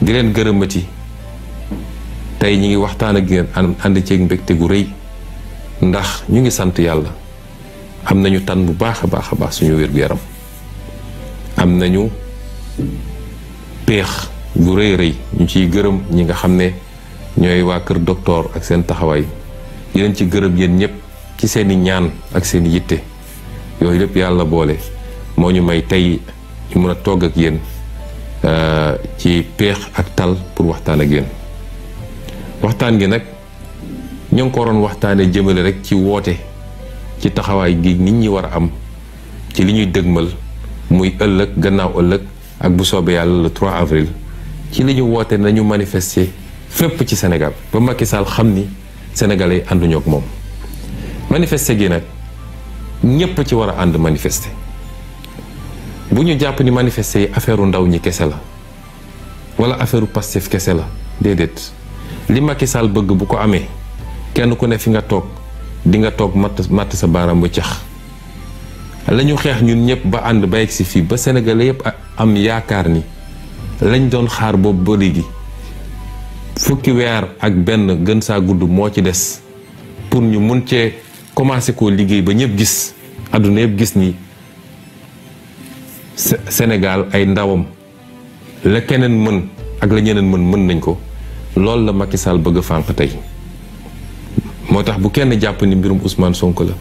di leen gërëmati tey ñi ngi waxtaan ak yéen ànd ceeg mbégte gu rëy ndax ñu ngi sant yàlla am nañu tan bu baax a baax suñu wér-gu-yaram am nañu péex gu rëy ñu ciy gërëm ñi nga xam ne ñooy waa kër docteur ak seen taxawaay di leen ci gërëm yéen ñëpp ci seeni ñaan ak seeni yitte yooyu lépp yàlla boole moo ñu may tey ñu mën a togg ak yéen ci péex ak tal pour waxtaan ak yéen waxtaan gi nag ñoo ngi ko waroon waxtaanee jëmale rek ci woote ci taxawaay gi nit ñi war a am ci li ñuy dëgmal muy ëllëg gannaaw ëllëg ak bu soobee yàlla le 3 avril ci li ñu woote nañu manifester fépp ci Sénégal ba Macky Sall xam ni sénégalais yi ànduñoo ak moom manifester gi nag ñépp ci war a ànd manifester bu ñu jàpp ni manifester yi affaire ndaw ñi kese la wala affaire Pastef kese la déedéet li Macky Sall bëgg bu ko amee kenn ku ne fi nga toog di nga toog matt sa baaraam bu cax la ñu xeex ñun ñëpp ba ànd ba yegg si fii ba sénégalais yëpp am yaakaar ni lañ doon xaar boobu ba léegi fukki weer ak benn gën saa gudd moo ci des pour ñu mun cee commencé koo liggéey ba ñëpp gis àdduna yëpp gis ni Sénégal ay ndawam la keneen mën ak la ñeneen mën nañ ko loolu la Macky Sall bëgg a fànq tey moo tax bu kenn jàpp ni mbirum Ousmane Sonko la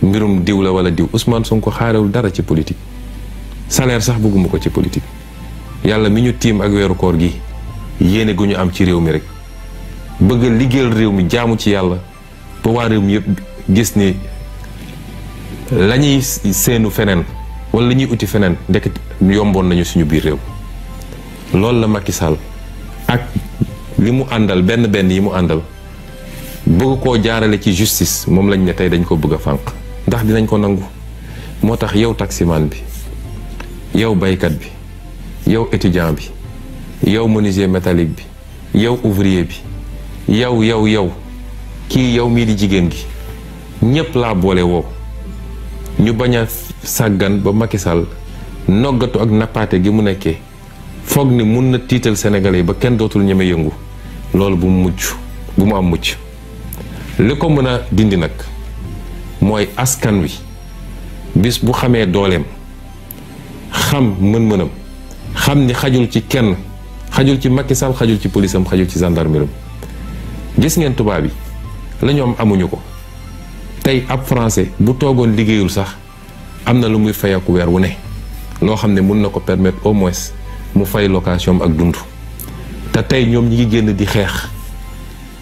mbirum diw la wala diw Ousmane Sonko xaarewul dara ci politique salaire sax bëgguma ko ci politique yàlla mi ñu tiim ak weeru koor gi yéene gu ñu am ci réew mi rek bëgg a liggéeyal réew mi jaamu ci yàlla ba waa réew mi yëpp gis ni la ñuy seenu feneen wala la ñuy uti feneen ndekk yomboon nañu suñu biir réew loolu la Macky Sall ak li mu àndal benn yi mu àndal bëgg koo jaarale ci justice moom lañ ne tey dañ ko bëgg a fànq ndax dinañ ko nangu moo tax yow taximan bi yow baykat bi yow étudiant bi yow menuisier métallique bi yow ouvrier bi yow kii yow mii di jigéen gi ñépp laa boole woo ñu bañ a sàggan ba Macky Sall noggatu ak nappaate gi mu nekkee foog ni mun na tiital sénégalais yi ba kenn dootul ñeme yëngu loolu bu mu am mucc li ko mën a dindi nag mooy askan wi bis bu xamee dooleem xam mën-mënam xam ni xajul ci kenn xajul ci Macky Sall xajul ci polisam xajul ci gendarmerie gis ngeen tubaab yi la ñu am amuñu ko tey ab français bu toogoon liggéeyul sax am na lu muy fayaku weer wu ne loo xam ne mun na ko permettre au moins mu fay location ak dund te tey ñoom ñi ngi génn di xeex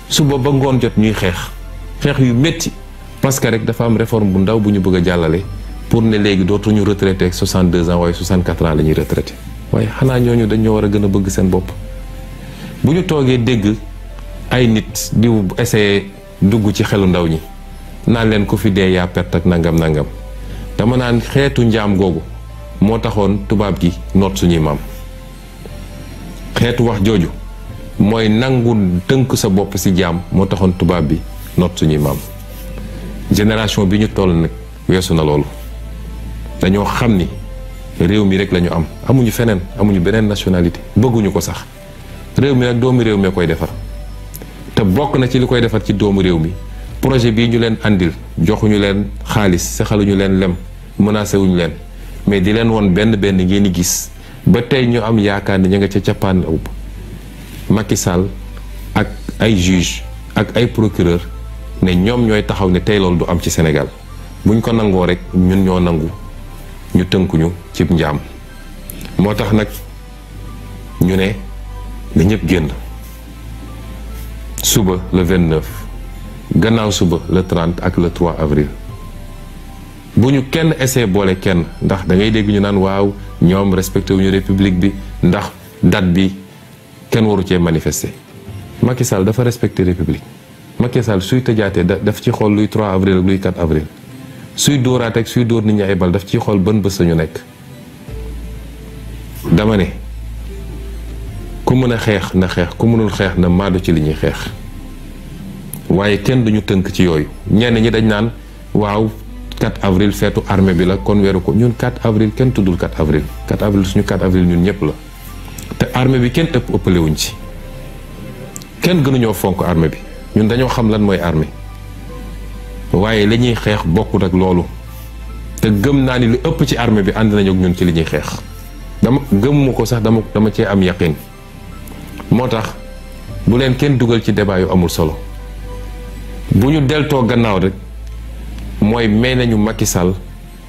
suba ba ngoon jot ñuy xeex yu métti parce que rek dafa am réforme bu ndaw bu ñu bëgg a jàllale pour ne léegi dootuñu retraité ak 62 ans waaye 64 ans la ñuy retraité waaye xanaa ñooñu dañoo war a gën a bëgg seen bopp bu ñu toogee dégg ay nit di essayer dugg ci xelu ndaw ñi naan leen ku fi dee yaa perte ak nangam dama naan xeetu njaam googu moo taxoon tubaab gi noot suñuy maam xeetu wax jooju mooy nangu tënk sa bopp ci jaam moo taxoon tubaab bi noot suñuy maam génération bi ñu toll nag weesu na loolu dañoo xam ni réew mi rek lañu am amuñu feneen amuñu beneen nationalité bëgguñu ko sax réew mi nag doomu réew mi koy defar te bokk na ci li koy defar ci doomu réew mi projet bii ñu leen andil joxuñu leen xaalis saxaluñu leen lem menacé wuñu leen mais di leen woon benn ngeen di gis ba tey ñu am yaakaar ni ñu nga ca cappaan aw Macky Sall ak ay juge ak ay procureur ne ñoom ñooy taxaw ne tey loolu du am ci Sénégal buñ ko nangoo rek ñun ñoo nangu ñu tënkuñu ci njaam moo tax nag ñu ne na ñëpp génn suba le 29 gannaaw suba le 30 ak le 3 avril bu ñu kenn essayé boole kenn ndax da ngay dégg ñu naan waaw ñoom respecté wuñu république bi ndax date bi kenn waru cee manifester Macky Sall dafa respecté république Macky Sall suy tëjaatee daf ci xool luy 3 avril ak luy 4 avril suy dóoraat ak suy dóor nit ñi ay bal daf ciy xool ban bés ñu nekk dama ne ku mën a xeex na xeex ku mënul xeex na maadu ci li ñuy xeex waaye kenn duñu tënk ci yooyu ñenn ñi dañ naan waaw 4 avril feetu armée bi la kon weeru ko ñun 4 avril kenn tuddul 4 avril 4 avril suñu 4 avril ñun ñëpp la te armée bi kenn ëppale wuñ ci kenn gënuñoo fonk armée bi ñun dañoo xam lan mooy armée waaye li ñuy xeex bokkut ak loolu te gëm naa ni lu ëpp ci armée bi ànd nañu ak ñun ci li ñuy xeex dama gëmmu ko sax dama cee am yaqin moo tax bu leen kenn dugal ci débat yu amul solo bu ñu deltoo gannaaw rek mooy may nañu Macky Sall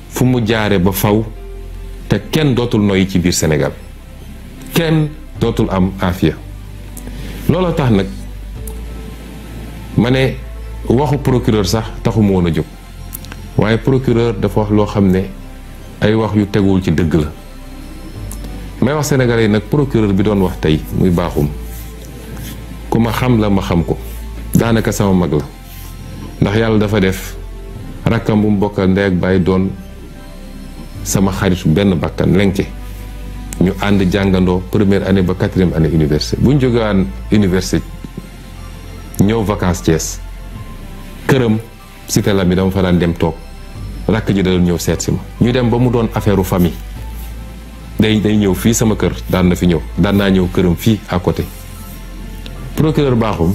fu mu jaare ba faw te kenn dootul noyyi ci biir Sénégal kenn dootul am aafiya loolu tax nag ma ne waxu procureur sax taxu mu woon a jóg waaye procureur dafa wax loo xam ne ay wax yu teguwul ci dëgg la may wax sénégalais yi nag procureur bi doon wax tey muy baaxum ku ma xam la ma xam ko daanaka sama mag la ndax yàlla dafa def rakkam bu mu bokkal ndey ak baay doon sama xaritu benn bakkan lenke ñu ànd jàngandoo première année ba 4e année université bu ñu jógewaan université ñëw vacances Thiès këram cité la mi dama fa daan dem toog rakk ji da doon ñëw seet si ma ñu dem ba mu doon affaire famille day ñëw fii sama kër daan na fi ñëw daan naa ñëw këram fii à côté procureur baaxum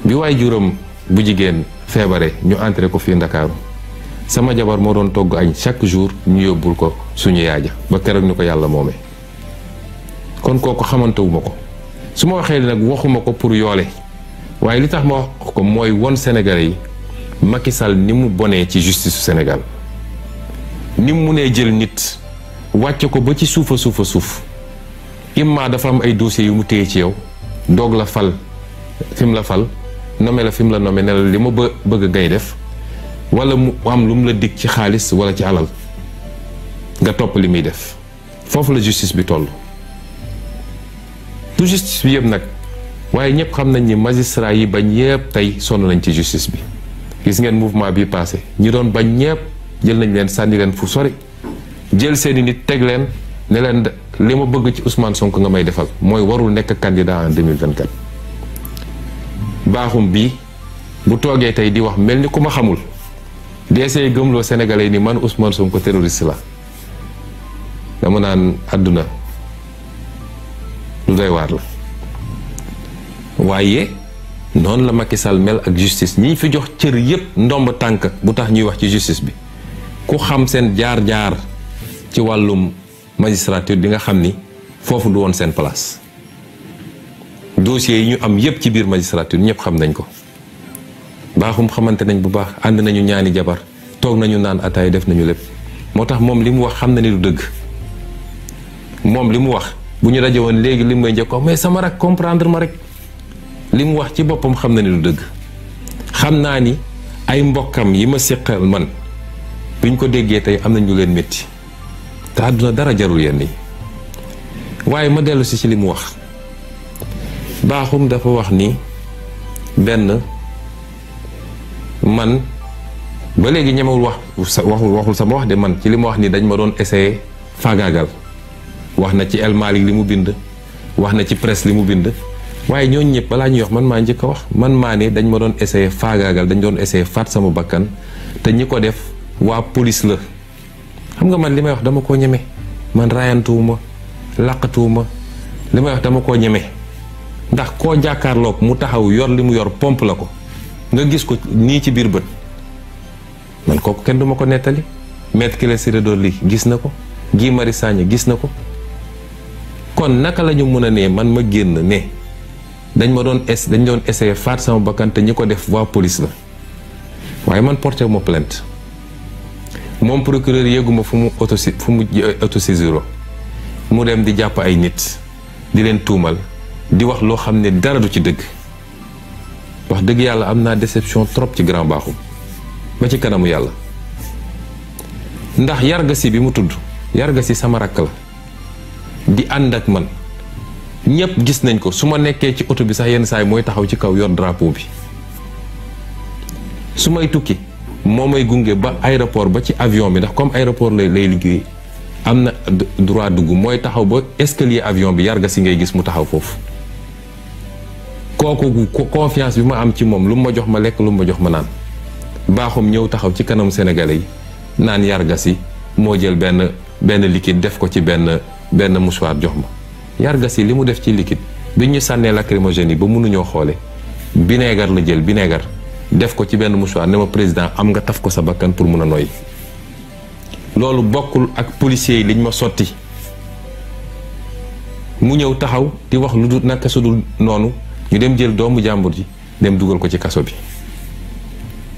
bi waay juróom bu jigéen feebare ñu entré ko fii Ndakaaru sama jabar moo doon togg añ chaque jour ñu yóbbul ko suñu yaaja ba keroog ñu ko yàlla moomee kon kooku xamantewuma ko su ma waxee nag waxuma ko pour yoole waaye li tax ma wax ko mooy won Sénégalais yi Macky Sall ni mu bonee ci justice su Sénégal ni mu munee jël nit wàcce ko ba ci suufa suuf imma dafa am ay dossiers yu mu téye ci yow doog la fal fi mu la fal nommé la fi mu la nommé ne la li ma bëgg ngay def wala mu am lu mu la dig ci xaalis wala ci alal nga topp li muy def foofu la justice bi toll du justice bi yëpp nag waaye ñëpp xam nañ ni magistrat yi bañ yëpp tey sonn nañ ci justice bi gis ngeen mouvement bi passé ñi doon bañ ñëpp jël nañ leen sànni leen fu sori jël seeni nit teg leen ne leen li ma bëgg ci Ousmane Sonko nga may defal mooy warul nekk candidat en 2024 baaxum bii bu toogee tey di wax mel ni ku ma xamul di essayer gëmloo Sénégalais ni man Ousmane Sonko terroriste la dama naan àdduna lu doy waar la waaye noonu la Macky Sall mel ak justice ñi fi jox cër yépp ndomb tànk bu tax ñuy wax ci justice bi ku xam seen jaar-jaar ci wàllum magistrature di nga xam ni foofu du woon seen place dossiers yi ñu am yépp ci biir magistrature ñëpp xam nañ ko baaxum xamante nañ bu baax ànd nañu ñaani jabar toog nañu naan ataay def nañu lépp moo tax moom li mu wax xam na ni du dëgg moom li mu wax bu ñu daje woon léegi li may njëkk mais sama rak comprendre ma rek li mu wax ci boppam xam na ni du dëgg xam naa ni ay mbokkam yi ma séqal man buñ ko déggee tey am na ñu leen métti te àdduna dara jarul yenn yi waaye ma dellu si ci li mu wax baaxum dafa wax ni benn man ba léegi ñemewul waxul sama wax de man ci li ma wax ni dañ ma doon essayer faagaagal wax na ci El Malick li mu bind wax na ci presse li mu bind waaye ñooñu ñëpp balaa ñuy wax man maa njëkk a wax man maa ne dañ ma doon essayer faagaagal dañ doon essayer faat sama bakkan te ñi ko def waa police la xam nga man li may wax dama koo ñeme man raayantuwuma làqatuwuma li may wax dama koo ñeme ndax koo jàkkaarloog mu taxaw yor li mu yor pompe la ko nga gis ko nii ci biir bët man kooku kenn duma ko nettali Maître Ciré Ly gis na ko Guy Marius Sagna gis na ko kon naka la ñu mën a ne man ma génn ne dañ doon essayer faat sama bakkan te ñi ko def waa police la waaye man porté ma plainte moom procureur yéeguma fu mu autosaisir mu dem di jàpp ay nit di leen tuumal di wax loo xam ne dara du ci dëgg wax dëgg yàlla am naa déception trop ci grand baaxum ba ci kanamu yàlla ndax yargasi bi mu tudd yargasi sama rakk la di ànd ak man ñëpp gis nañ ko su ma nekkee ci oto bi sax yenn saa yi mooy taxaw ci kaw yor drapeau bi su may tukki moo may gunge ba aéroport ba ci avion bi ndax comme aéroport lay liggéey am na droit dugg mooy taxaw ba escalier avion bi yargasi ngay gis mu taxaw foofu kooku confiance bi ma am ci moom lu mu ma jox ma lekk lu mu ma jox ma naan Bakhoum ñëw taxaw ci kanam sénégalais yi naan Yargassi moo jël benn liquide def ko ci benn mouchoir jox ma. Yargassi li mu def ci liquide bi ñu sànnee lacrymogène yi ba mënuñoo xoole vinaigre la jël vinaigre def ko ci benn mouchoir ne ma président am nga taf ko sa bakkan pour mun a noyyi. loolu bokkul ak policiers yi liñ ma sotti mu ñëw taxaw di wax lu dul naka su dul noonu ñu dem jël doomu jàmbur ji dem dugal ko ci kaso bi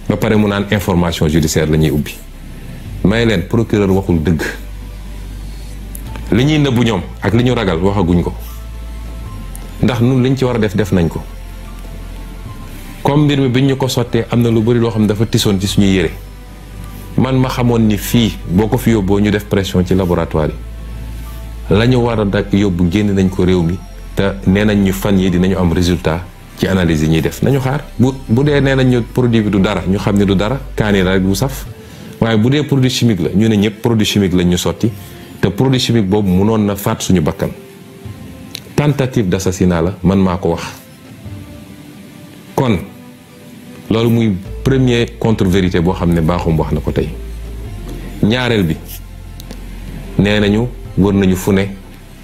ba pare mu naan information judiciaire la ñuy ubbi may leen procureur waxul dëgg li ñuy nëbbu ñoom ak li ñu ragal waxaguñ ko ndax nun liñ ci war a def nañ ko comme mbir mi biñ ñu ko sottee am na lu bari loo xam ne dafa tisoon ci suñuy yére man ma xamoon ni fii boo ko fi yóbboo ñu def pression ci laboratoire yi la ñu war a dak yóbbu génn nañ ko réew mi te nee nañ ñu fan yi dinañu am résultat ci analyse yi ñuy def nañu xaar bu dee nee nañ ñu produit bi du dara ñu xam ne du dara kaani la rek bu saf waaye bu dee produit chimique la ñu ne ñëpp produit chimique lañ ñu sotti te produit chimique boobu mënoon na faat suñu bakkan tentative d'assassinat la man maa ko wax kon loolu muy premier contre-vérité boo xam ne Bakhoum wax na ko tey ñaareel bi nee nañu wër nañu fu ne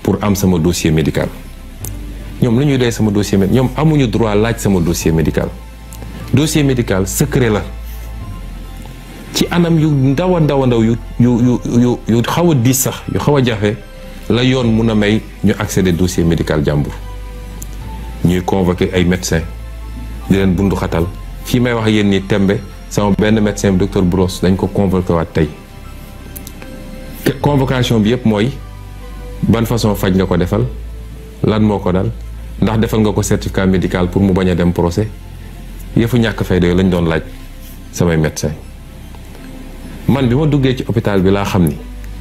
pour am sama dossier médical ñoom lu ñuy doy sama dossier médical ñoom amuñu droit laaj sama dossier dossier médical secret la ci anam yu ndaw a ndaw yu xaw a diis sax yu xaw a jafe la yoon mun a may ñu accéder dossier médical jàmbur ñuy convoquer ay médecins di leen bundu xatal fii may wax yéen ni tembe sama benn médecin docteur Bros dañ ko convoqué waat tey convocation bi yëpp mooy ban façon faj nga ko defal lan moo ko dal ndax defal nga ko certificat médical pour mu bañ a dem procès yëfu ñàkk fay doy lañ doon laaj samay médecin man bi ma duggee ci hôpital bi laa xam ni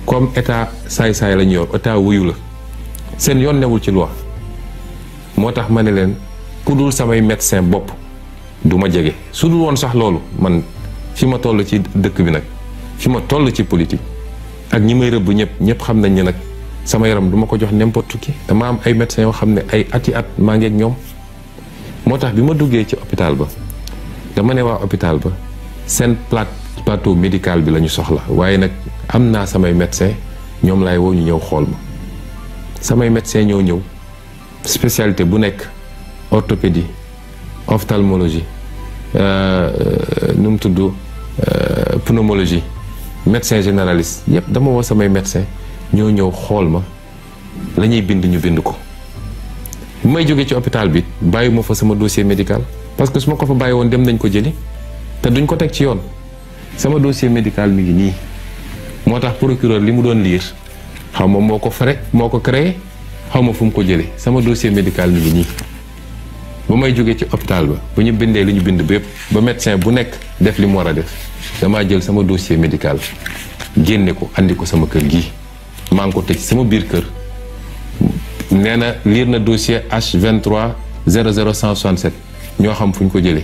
comme état saay-saay lañu yor état wuyu la seen yoon newul ci loi moo tax ma ne leen ku dul samay médecin bopp du ma jege su dul woon sax loolu man fi ma toll ci dëkk bi nag fi ma toll ci politique ak ñi may rëbb ñëpp xam nañ ne nag sama yaram du ma ko jox n'importe qui dama am ay médecins yoo xam ne ay ati at maa ngi ak ñoom moo tax bi ma duggee ci hôpital ba dama ne waa hôpital ba seen plateau médical bi la ñu soxla waaye nag am naa samay médecins ñoom laay woo ñu ñëw xool ma samay médecins ñëw spécialité bu nekk orthopédie ophtalmologie nu mu tudd pneumologie médecin généraliste yépp dama woo samay médecin ñëw xool ma la ñuy bind ñu bind ko bu may jógee ci hôpital bi bàyyi ma fa sama dossier médical parce que su ma ko fa bàyyi woon dem nañ ko jëli te duñ ko teg ci yoon sama dossier médical mi ngi nii moo tax procureur li mu doon lire xaw ma moo ko créé xaw ma fu mu ko jëlee sama dossier médical mi ngi nii ba may jógee ci hôpital ba bu ñu bindee li ñu bind ba yëpp ba médecin bu nekk def li mu war a def damaa jël sama dossier médical génne ko andi ko sama kër gii maa ngi ko tëj sama biir kër nee na lire na dossier H23 00167 ñoo xam fu ñu ko jëlee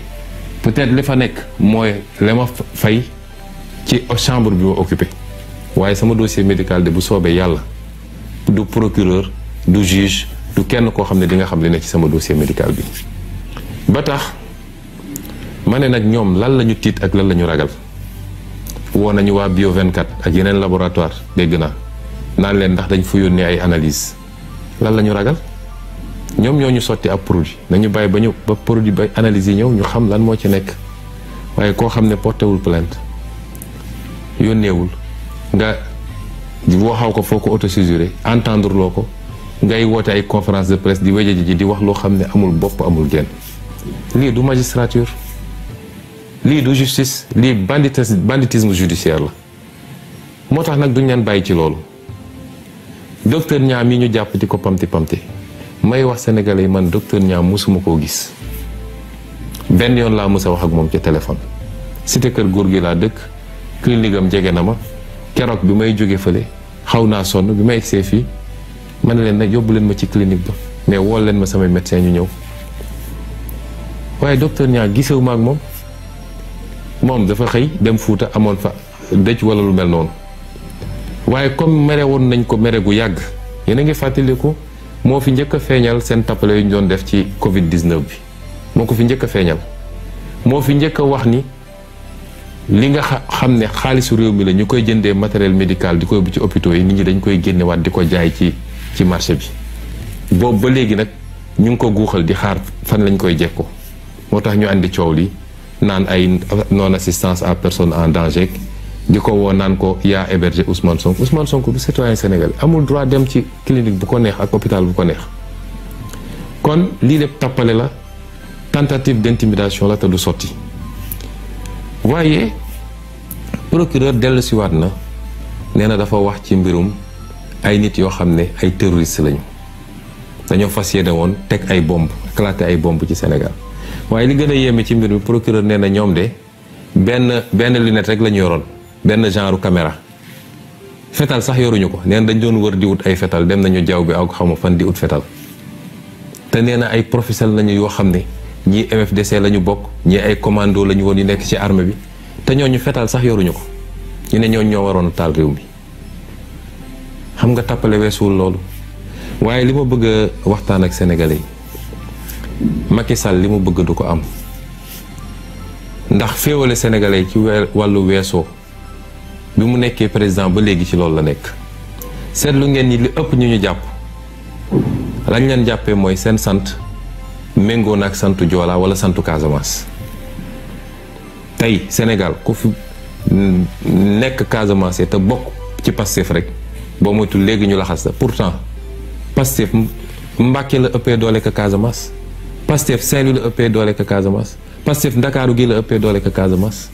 peut-être li fa nekk mooy la ma fay ci chambre bi ma occupé waaye sama dossier médical de bu soobee yàlla du procureur du juge du kenn koo xam ne di nga xam li ne ci sama dossier médical bi ba tax ma ne nag ñoom lan la ñu tiit ak lan la ñu ragal woo nañu waa Bio 24 ak yeneen laboratoire dégg naa naan leen ndax dañ fa yónnee ay analyse lan la ñu ragal ñoom ñoo ñu sotti ab produit nañu bàyyi ba produit ba analyse yi ñëw ñu xam lan moo ci nekk waaye koo xam ne portéwul plainte yónneewul nga waxaw ko foo ko autosusuré entendre loo ko ngay woote ay conférence de presse di wéje ji di wax loo xam ne amul bopp amul genn lii du magistrature lii du justice lii banditisme judiciaire la moo tax nag duñ leen bàyyi ci loolu docteur Niang mi ñu jàpp di ko pamti may wax sénégalais yi man docteur Niang musuma koo gis benn yoon laa mës a wax ak moom ci téléphone cité kër góor gi laa dëkk clinique am jege na ma keroog bi may jóge fële xaw naa sonn bi may egsee fii ma ne leen nag yóbbu leen ma ci clinique ba mais wool leen ma samay médecin ñu ñëw waaye docteur Niang gisewu ma ak moom dafa xëy dem Fuuta amoon fa dëj wala lu mel noonu waaye comme mere woon nañ ko mere gu yàgg yéen a ngi fàttaliku moo fi njëkk a feeñal seen tappale yu ñu doon def ci Covid 19 bi moo ko fi njëkk a feeñal moo fi njëkk a wax ni li nga xam ne xaalisu réew mi la ñu koy jëndee matériel médical di ko yóbbu ci hôpitaux yi nit ñi dañ koy génnewaat di ko jaay ci marché bi boobu ba léegi nag ñu ngi ko guuxal di xaar fan lañ koy jekko moo tax ñu andi coow li naan ay non assistance à personne en danger di ko woo naan ko yaa hébergé Ousmane Sonko du citoyen sénégalais amul droit dem ci clinique bu ko neex ak hôpital bu ko neex kon lii lépp tappale la tentative d'intimidation la te du sotti waaye procureur dellu si waat na nee na dafa wax ci mbirum ay nit yoo xam ne ay terroriste lañu dañoo fas yéene woon teg ay bomb éclaté ay bomb ci Sénégal waaye li gën a yéeme ci mbir mi procureur nee na ñoom de benn lunette rek la ñu yoroon benn genre caméra fetal sax yoruñu ko nee na dañ doon wër di wut ay fetal dem nañu jaww bi ak xamu fan di wut fetal te nee na ay professionnels lañu yoo xam ne ñii MFDC la ñu bokk ñii ay commando la ñu woon yu nekk ci armée bi te ñooñu fetal sax yoruñu ko ñu ne ñooñu ñoo waroon a taal réew mi xam nga tàppale weesuwul loolu waaye li ma bëgg a waxtaan ak sénégalais yi Macky Sall li mu bëgg du ko am ndax féewale sénégalais yi ci wàllu weesoo bi mu nekkee président ba léegi ci loolu la nekk seetlu ngeen ni li ëpp ñu jàpp lañ leen jàppee mooy seen sant méngoo na ak santu Joola wala santu Casamance tey Sénégal ku fi nekk Casamance te bokk ci Pastef rek boo moytu léegi ñu laxas la pourtant Pastef Mbàkke la ëppee doole ka Casamance Pastef Saint-Louis la ëppee doole ka Casamance Pastef Ndakaaru gi la ëppee doole ka Casamance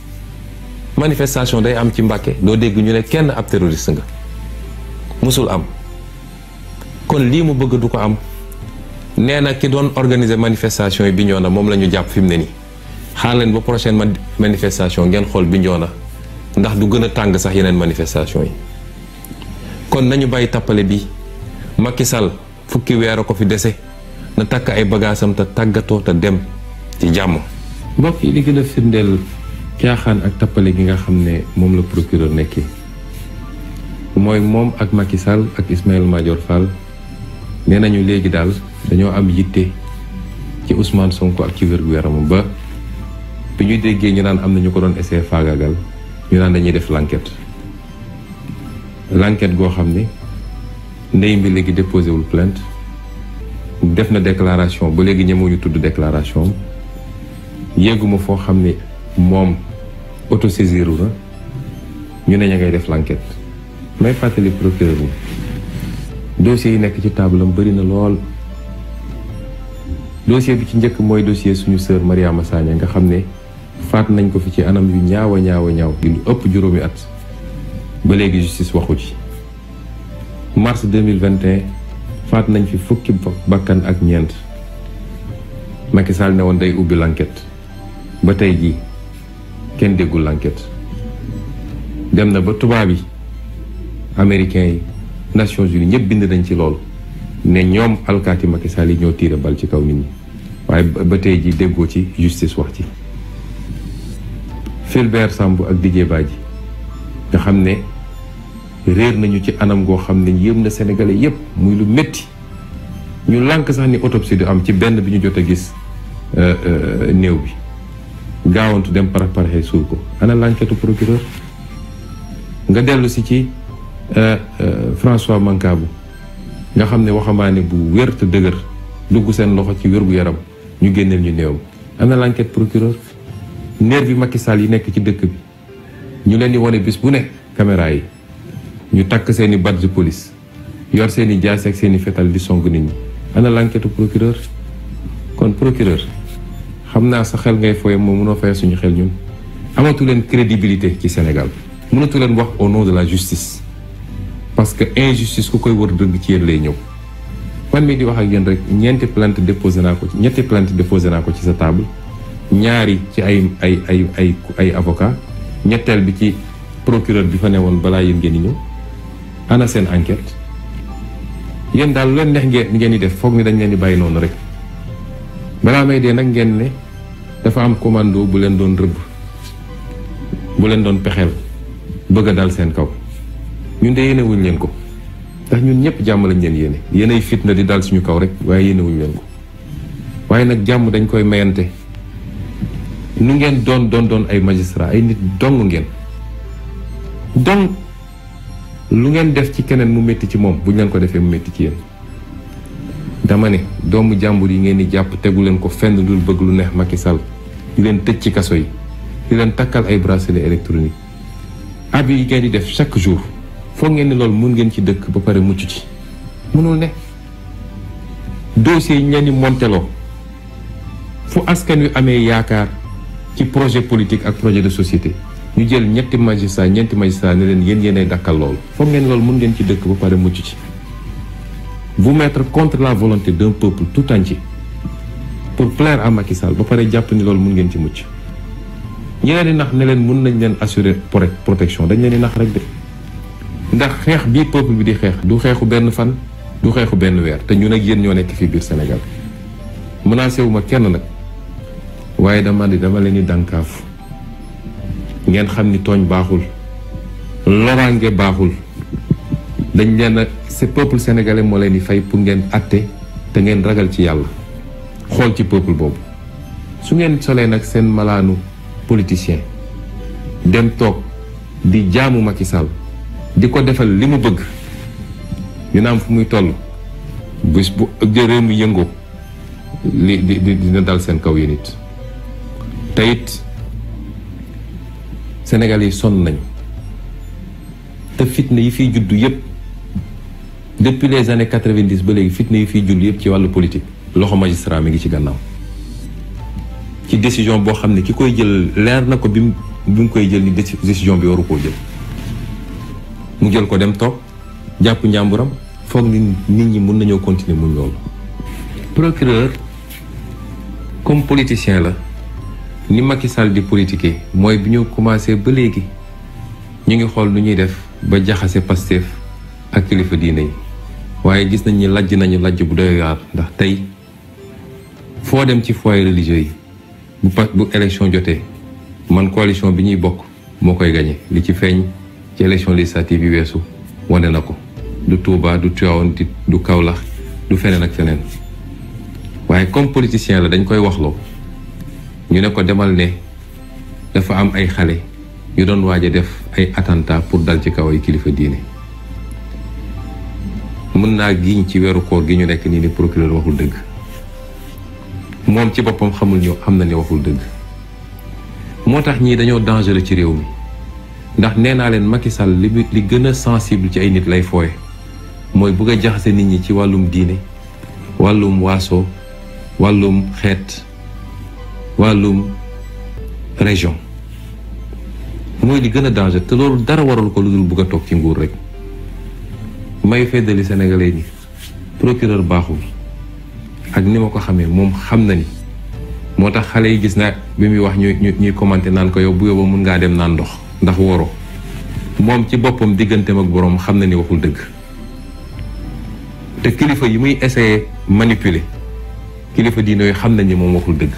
manifestation day am ci Mbàkke doo dégg ñu ne kenn ab terroriste nga musul am kon lii mu bëgg du ko am nee na ki doon organiser manifestation yi Bignona moom la ñu jàpp fi mu ne nii xaar leen ba prochaine manifestation ngeen xool Bignona ndax du gën a tàng sax yeneen manifestation yi kon nañu bàyyi tappale bi Macky Sall fukki weer a ko fi dese na takk ay bagaasam te tàggatoo te dem ci jàmm. mbokk yi li gën a firndeel caaxaan ak tappale gi nga xam ne moom la procureur nekkee mooy moom ak Macky Sall ak Ismaïla Madior Fall nee nañu léegi daal dañoo am yitte ci Ousmane Sonko ak ci wér-gu-yaramam ba bi ñuy déggee ñu naan am na ñu ko doon essayer faagagal ñu naan dañuy def l'enquête goo xam ne ndey mbi léegi déposé wul plainte def na déclaration ba léegi ñemewuñu tudd déclaration yéeguma foo xam ne moom autosaisiru na ñu ne ña ngay def l'enquête may fàttali procureur ni dossier yi nekk ci table am bëri na lool dossier bi ci njëkk mooy dossier suñu sœur Mariama Sagna nga xam ne faat nañ ko fi ci anam yu ñaaw lu ëpp juróomi at ba léegi justice waxu ci mars 2021 faat nañ fi fukki bakkan ak ñeent Macky Sall ne woon day ubbi l'enquête ba tey jii kenn déggul l'enquête dem na ba tubaab yi américains yi Nations Unies ñëpp bind nañ ci loolu ne ñoom alkaati Macky Sall yi ñoo tiire bal ci kaw nit ñi waaye ba tey jii déggoo ci justice wax ci Fulbert Sambou ak Didier Badji nga xam ne réer nañu ci anam goo xam ne yéem na sénégalais yépp muy lu métti ñu lànk sax ni autopsie du am ci benn bi ñu jot a gis néew bi gaawantu dem paraxee suul ko ana l'enquête procureur nga dellu si ci François Mancabou nga xam ne waxambaane bu wér te dëgër dugg seen loxo ci wér gu yaram ñu génneel ñu néewam ana l'enquête procureur nervi Macky Sall yi nekk ci dëkk bi ñu leen di wane bis bu ne caméra yi ñu takk seeni badge police yor seeni jaasi ak seeni fetal di song nit ñi ana l'enquête procureur kon procureur xam naa sa xel ngay fooye moom mënoo fay suñu xel ñun amatu leen crédibilité ci Sénégal mënatu leen wax au nom de la justice parce que injustice ku koy wër dëgg ci yéen lay ñëw man mii di wax ak yéen rek ñetti plainte déposé naa ko ci ñetti plainte déposé naa ko ci sa table ñaari ci ay avocat ñetteel bi ci procureur bi fa ne woon balaa yéen ngeen di ñëw ana seen enquête yéen daal lu leen neex ngeen di def foog ni dañ leen di bàyyi noonu rek balaa may dee nag ngeen ne dafa am commando bu leen doon rëbb bu leen doon pexeel bëgg a dal seen kaw ñun de yéene wuñ leen ko ndax ñun ñëpp jàmm lañ leen yéene yéenay fitna di dal suñu kaw rek waaye yéene wuñ leen ko waaye nag jàmm dañ koy mayante nu ngeen doon ay magistrat ay nit dong ngeen donc lu ngeen def ci keneen mu métti ci moom bu ñu leen ko defee mu métti ci yéen. dama ne doomu jàmbur yi ngeen di jàpp tegu leen ko fenn dul bëgg lu neex Macky Sall di leen tëj ci kaso yi di leen takkal ay bracelet électronique ab yi ngeen di def chaque jour foog ngeen ni loolu mun ngeen ci dëkk ba pare mucc ci mënul ne. dossier yi ñu leen di monteloo fu askan wi amee yaakaar ci projet politique ak projet de société ñu jël ñeenti magistrat ne leen yéen yéenay dakkal loolu foog ngeen loolu mun ngeen ci dëkk ba pare mucc ci. vous mettre contre la volonté d'un peuple tout entier pour plaire à Macky Sall ba pare jàpp ni loolu mun ngeen ci mucc ñi leen di nax ne leen mun nañ leen assurer protection dañ leen di nax rek de ndax xeex bii peuple bi di xeex du xeexu benn fan du xeexu benn weer te ñun ak yéen ñoo nekk fii biir Sénégal menacé wu ma kenn nag waaye dama leen di dànkaafu ngeen xam ni tooñ baaxul loraange baaxul dañ leen a ce peuple sénégalais moo leen di fay pour ngeen atte te ngeen ragal ci yàlla xool ci peuple boobu su ngeen solee nag seen malaanu politicien dem toog di jaamu Macky Sall di ko defal li mu bëgg ñu naam fu muy toll bés bu réew mi yëngoo dina dal seen kaw yéen it te it Sénégal yi sonn nañu te fitna yi fiy juddu yépp depuis les années 90 ba léegi fitna yi fiy juddu yépp ci wàllu politique loxo magistrat mi ngi ci gannaaw ci décision boo xam ne ki koy jël leer na ko bi mu koy jël ni décision bi waru koo jël mu jël ko dem toog jàpp njàmburam foog ni nit ñi mun nañoo continuer muñ loolu. procureur comme politicien la ni Macky Sall di politiquer mooy bi ñu commencé ba léegi ñu ngi xool nu ñuy def ba jaxase Pastef ak kilifa diine yi waaye gis nañ ni nañu lajj bu doy waar ndax tey foo dem ci foyer religieux yi bu élection jotee man coalition bi ñuy bokk moo koy gagné li ci feeñ ci élection législative yi weesu wane na ko du Touba du Tivaouane du Kaolack du feneen ak feneen waaye comme politicien la dañ koy waxloo ñu ne ko demal ne dafa am ay xale yu doon waaj a def ay attentat pour dal ci kaw ay kilifa diine mën naa giñ ci weeru koor gi ñu nekk nii ni procureur waxul dëgg moom ci boppam xamul ñoo xam na ne waxul dëgg moo tax ñii dañoo dangereux ci réew mi ndax nee naa leen Macky Sall li gën a sensible ci ay nit lay fooye mooy bëgg a jaxase nit ñi ci wàllum diine wàllum waaso wàllum xeet wàllum région mooy li gën a danger te loolu dara waral ko lu dul bëgg a toog ci nguur rek may feddali sénégalais ni procureur baaxul ak ni ma ko xamee moom xam na ni moo tax xale yi gis naa bi muy wax ñuy commenté naan ko yow bu yóbba mun ngaa dem naan ndox ndax woro moom ci boppam digganteem ak boroom xam na ni waxul dëgg te kilifa yi muy essayé manipuler kilifa diine yooyu xam nañ ni moom waxul dëgg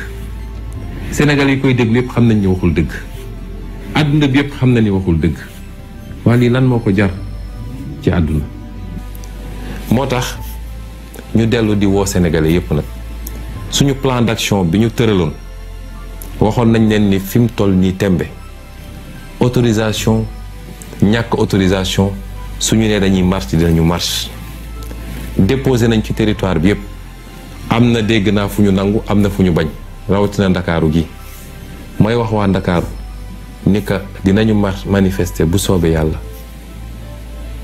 Sénégal yi koy déglu yëpp xam nañ ni waxul dëgg àdduna bi yëpp xam na ni waxul dëgg waa lii lan moo ko jar ci àdduna moo tax ñu dellu di woo sénégalais yëpp nag suñu plan d'action bi ñu tëraloon waxoon nañ leen ni fi mu toll nii tembe autorisation ñàkk autorisation suñu nee dañuy marche dinañu marche déposé nañ ci territoire bi yëpp am na dégg naa fu ñu nangu am na fu ñu bañ rawatina ndakaaru gi may wax waa ndakaaru ni ka dinañu manifester bu soobee yàlla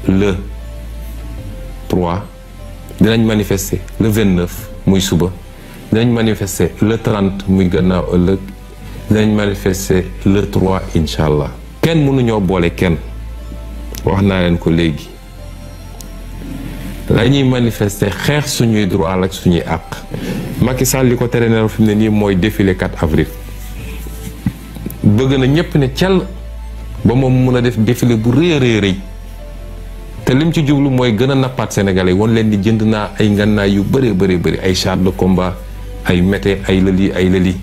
le 3 dinañ manifester le 29 muy suba dinañ manifester le 30 muy gannaaw ëllëg dinañ manifester le 3 incha allah. kenn mënuñoo boole kenn wax naa leen ko léegi la ñuy manifester xeex suñuy droit ak suñuy àq Macky Sall li ko tere ne fi mu ne nii mooy défilé 4 avril bëgg na ñëpp ne cell ba moom mun a def défilé bu rëy a rëy te lim ci jublu mooy gën a nappaat sénégalais won leen di jënd naa ay ngannaay yu bëree bëri ay chars de combat ay mété ay lëli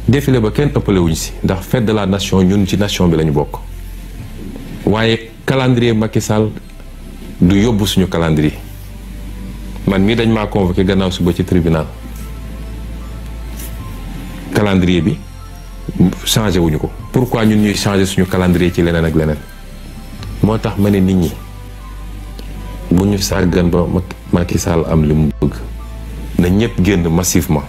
défilé ba kenn ëppale wuñ si ndax fête de la nation ñun ci nation bi lañu bokk waaye calendrier Macky Sall du yóbbu suñu calendrier man mii dañ maa convoqué gannaaw suba ci tribunal calendrier bi changé wuñu ko pourquoi ñun ñuy changé suñu calendrier ci leneen ak leneen moo tax ma ne nit ñi bu ñu sàggan ba Macky Sall am li mu bëgg na ñëpp génn massivement